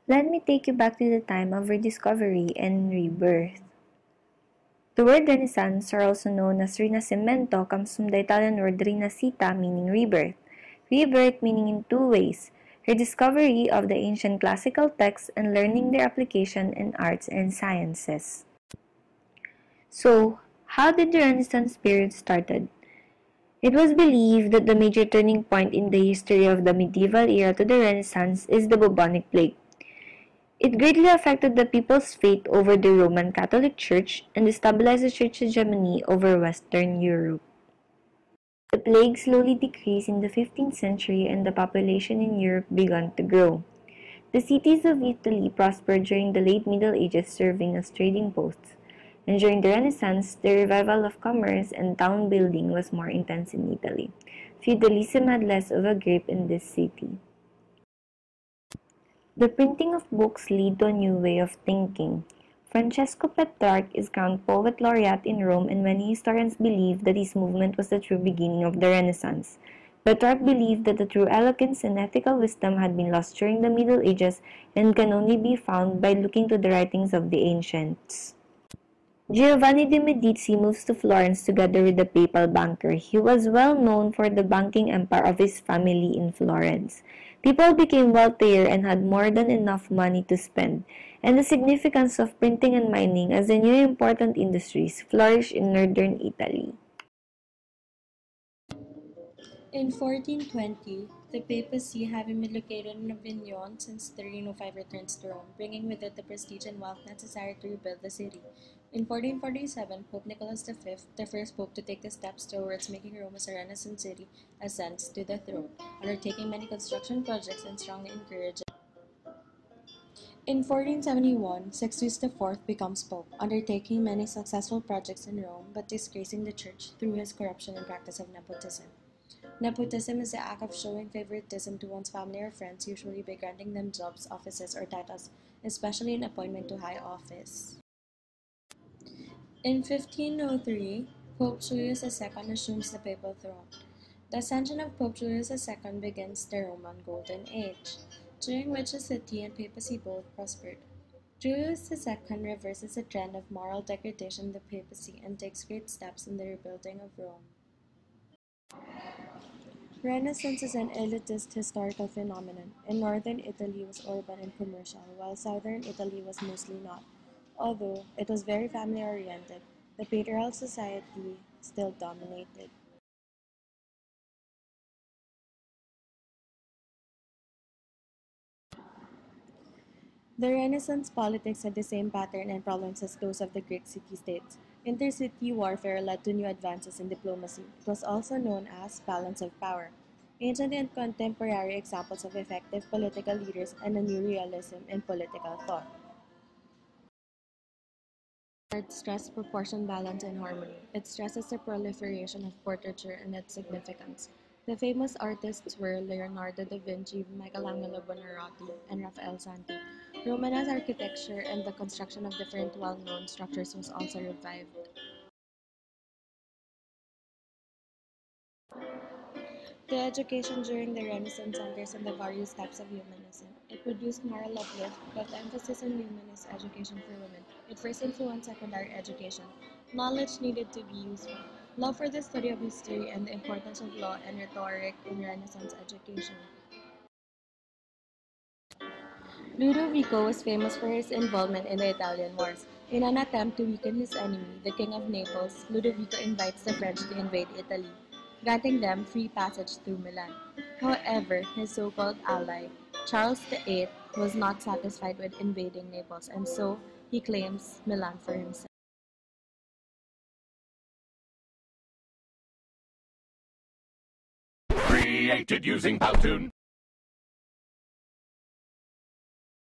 Let me take you back to the time of rediscovery and rebirth. The word Renaissance, or also known as Rinascimento, comes from the Italian word rinascita, meaning rebirth. Rebirth meaning in two ways: rediscovery of the ancient classical texts and learning their application in arts and sciences. So, how did the Renaissance period started? It was believed that the major turning point in the history of the medieval era to the Renaissance is the bubonic plague. It greatly affected the people's faith over the Roman Catholic Church and destabilized the church hegemony over Western Europe. The plague slowly decreased in the 15th century and the population in Europe began to grow. The cities of Italy prospered during the late Middle Ages, serving as trading posts. And during the Renaissance, the revival of commerce and town building was more intense in Italy. Feudalism had less of a grip in this city. The printing of books led to a new way of thinking. Francesco Petrarch is crowned poet laureate in Rome, and many historians believe that his movement was the true beginning of the Renaissance. Petrarch believed that the true eloquence and ethical wisdom had been lost during the Middle Ages and can only be found by looking to the writings of the ancients. Giovanni de' Medici moves to Florence together with the papal banker. He was well known for the banking empire of his family in Florence. People became wealthier and had more than enough money to spend, and the significance of printing and mining as the new important industries flourished in northern Italy. In 1420, the papacy, having been located in Avignon since 1305, returns to Rome, bringing with it the prestige and wealth necessary to rebuild the city. In 1447, Pope Nicholas V, the first pope to take the steps towards making Rome as a Renaissance city, ascends to the throne, undertaking many construction projects and strongly encouraging. In 1471, Sixtus IV becomes pope, undertaking many successful projects in Rome, but disgracing the church through his corruption and practice of nepotism. Nepotism is the act of showing favoritism to one's family or friends, usually by granting them jobs, offices, or titles, especially in appointment to high office. In 1503, Pope Julius II assumes the papal throne. The ascension of Pope Julius II begins the Roman Golden Age, during which the city and papacy both prospered. Julius II reverses the trend of moral degradation in the papacy and takes great steps in the rebuilding of Rome. Renaissance is an elitist historical phenomenon. In northern Italy was urban and commercial, while southern Italy was mostly not. Although it was very family-oriented, the patriarchal society still dominated. The Renaissance politics had the same pattern and problems as those of the Greek city-states. Intercity warfare led to new advances in diplomacy. It was also known as balance of power. Ancient and contemporary examples of effective political leaders and a new realism in political thought. Art stress proportion, balance, and harmony. It stresses the proliferation of portraiture and its significance. The famous artists were Leonardo da Vinci, Michelangelo Buonarroti, and Raphael Santi. Romanesque architecture and the construction of different well-known structures was also revived. The education during the Renaissance centers on the various types of humanism. It produced moral uplift, but the emphasis on humanist education for women. It first influenced secondary education. Knowledge needed to be useful. Love for the study of history and the importance of law and rhetoric in Renaissance education. Ludovico was famous for his involvement in the Italian Wars. In an attempt to weaken his enemy, the King of Naples, Ludovico invites the French to invade Italy, granting them free passage through Milan. However, his so-called ally, Charles VIII, was not satisfied with invading Naples, and so he claims Milan for himself. Created using Powtoon.